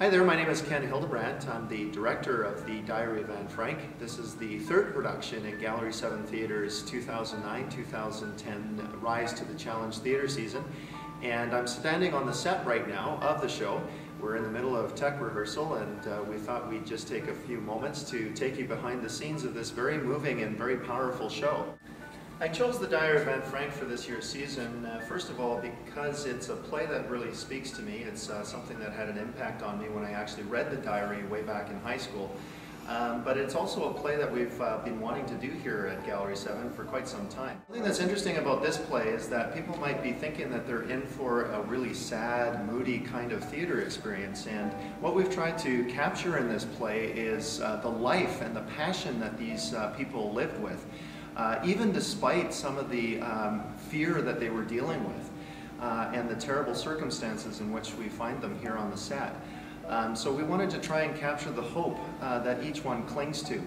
Hi there, my name is Ken Hildebrandt. I'm the director of The Diary of Anne Frank. This is the third production in Gallery 7 Theatre's 2009-2010 Rise to the Challenge theater season. And I'm standing on the set right now of the show. We're in the middle of tech rehearsal, and we thought we'd just take a few moments to take you behind the scenes of this very moving and very powerful show. I chose The Diary of Anne Frank for this year's season, first of all, because it's a play that really speaks to me. It's something that had an impact on me when I actually read the diary way back in high school. But it's also a play that we've been wanting to do here at Gallery 7 for quite some time. Something that's interesting about this play is that people might be thinking that they're in for a really sad, moody kind of theater experience, and what we've tried to capture in this play is the life and the passion that these people lived with. Even despite some of the fear that they were dealing with and the terrible circumstances in which we find them here on the set. So we wanted to try and capture the hope that each one clings to.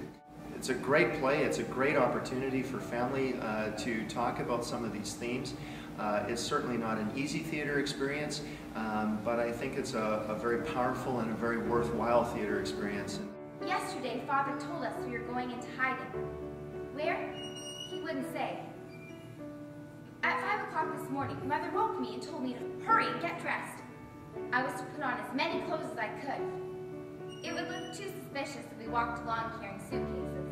It's a great play, it's a great opportunity for family to talk about some of these themes. It's certainly not an easy theater experience, but I think it's a very powerful and a very worthwhile theater experience. Yesterday, Father told us we were going into hiding. Where? He wouldn't say. At 5 o'clock this morning, Mother woke me and told me to hurry and get dressed. I was to put on as many clothes as I could. It would look too suspicious if we walked along carrying suitcases.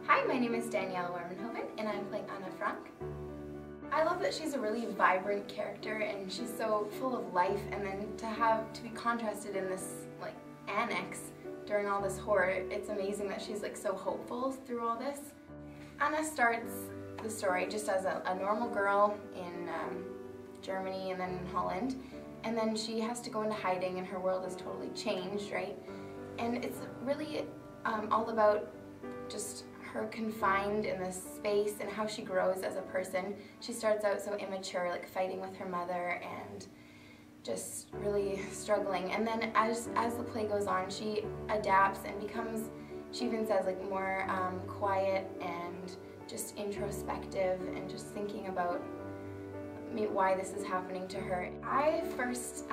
Hi, my name is Danielle Warmenhoven, and I'm playing Anna Frank. I love that she's a really vibrant character, and she's so full of life, and then to be contrasted in this like annex during all this horror. It's amazing that she's like so hopeful through all this. Anna starts the story just as a normal girl in Germany and then in Holland, and then she has to go into hiding and her world is totally changed, right? And it's really all about just her confined in this space and how she grows as a person. She starts out so immature, like fighting with her mother and just really struggling, and then as the play goes on, she adapts and becomes, she even says, like more quiet and just introspective and just thinking about why this is happening to her. I first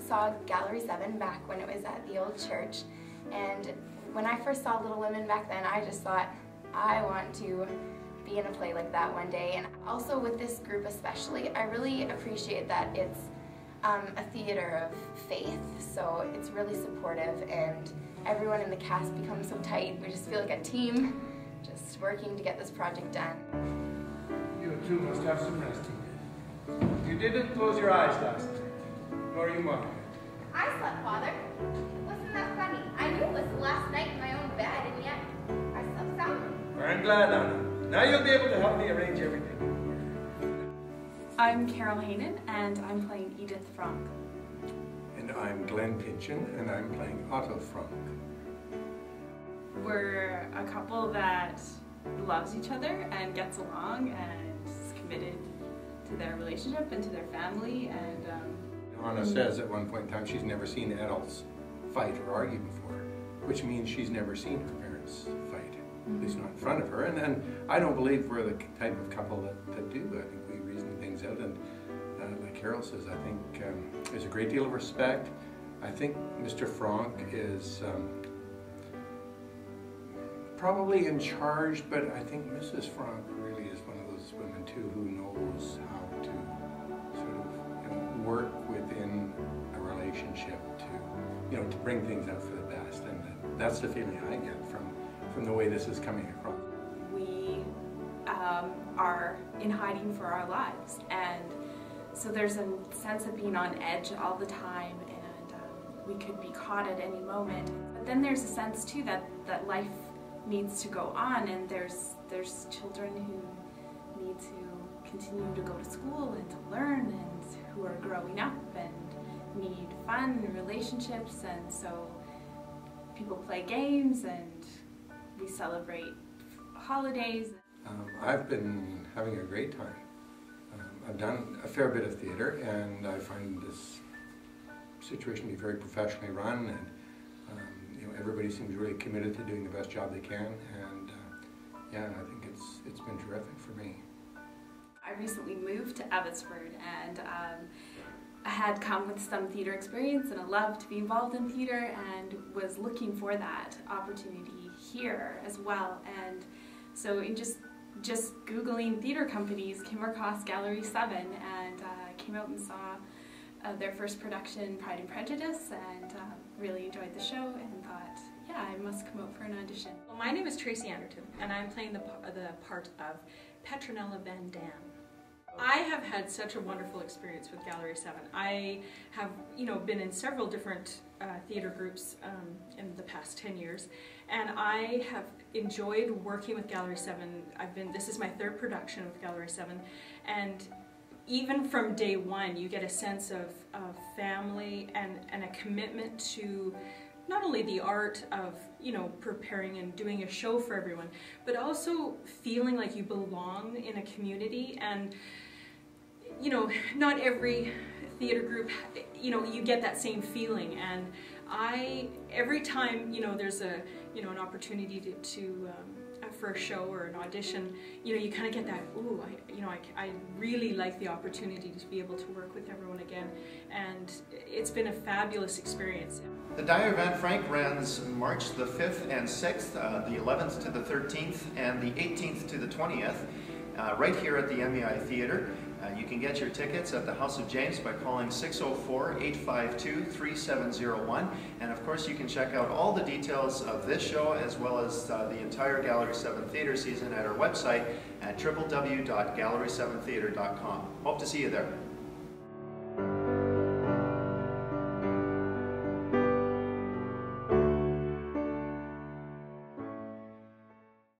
saw Gallery 7 back when it was at the old church, and when I first saw Little Women back then, I just thought, I want to be in a play like that one day. And also with this group especially, I really appreciate that it's a theater of faith, so it's really supportive and everyone in the cast becomes so tight. We just feel like a team, just working to get this project done. You too must have some resting. You didn't close your eyes last night, nor you mother. I slept, Father. Wasn't that funny? I knew it was the last night in my own bed, and yet I slept soundly. I'm glad, Anna. Now you'll be able to help me arrange everything. I'm Carol Hainan, and I'm playing Edith Frank. And I'm Glenn Pinchin, and I'm playing Otto Frank. We're a couple that loves each other and gets along and is committed to their relationship and to their family. And Anna says at one point in time she's never seen adults fight or argue before, which means she's never seen her parents fight, at least not in front of her. And I don't believe we're the type of couple that do. I think we reason things out, and like Carol says, I think there's a great deal of respect. I think Mr. Frank is probably in charge, but I think Mrs. Frank really is one of those women too who knows how to sort of work within a relationship to to bring things out for the best, and that's the feeling I get from the way this is coming across. we are in hiding for our lives, and so there's a sense of being on edge all the time, and we could be caught at any moment. But then there's a sense too that life needs to go on, and there's children who need to continue to go to school and to learn, and who are growing up and need fun and relationships, and so people play games and we celebrate holidays. I've been having a great time. I've done a fair bit of theater, and I find this situation to be very professionally run, and everybody seems really committed to doing the best job they can, and yeah, I think it's been terrific for me. I recently moved to Abbotsford, and had come with some theater experience and a love to be involved in theater, and was looking for that opportunity here as well. And so in just Googling theater companies, came across Gallery 7, and came out and saw their first production, Pride and Prejudice, and really enjoyed the show and thought, yeah, I must come out for an audition. Well, my name is Tracy Anderton, and I'm playing the part of Petronella Van Dam. I have had such a wonderful experience with Gallery 7. I have, been in several different theater groups in the past 10 years, and I have enjoyed working with Gallery 7. This is my third production with Gallery 7, and even from day one, you get a sense of family and a commitment to not only the art of, preparing and doing a show for everyone, but also feeling like you belong in a community. And, not every theater group, you get that same feeling. And every time, there's an opportunity for a show or an audition, you kind of get that, ooh, I really like the opportunity to be able to work with everyone again, and it's been a fabulous experience. The Dyer Van Frank runs March the 5th and 6th, the 11th to the 13th, and the 18th to the 20th, right here at the MEI Theatre. You can get your tickets at the House of James by calling 604-852-3701. And of course, you can check out all the details of this show as well as the entire Gallery 7 theater season at our website at www.gallery7theater.com. Hope to see you there.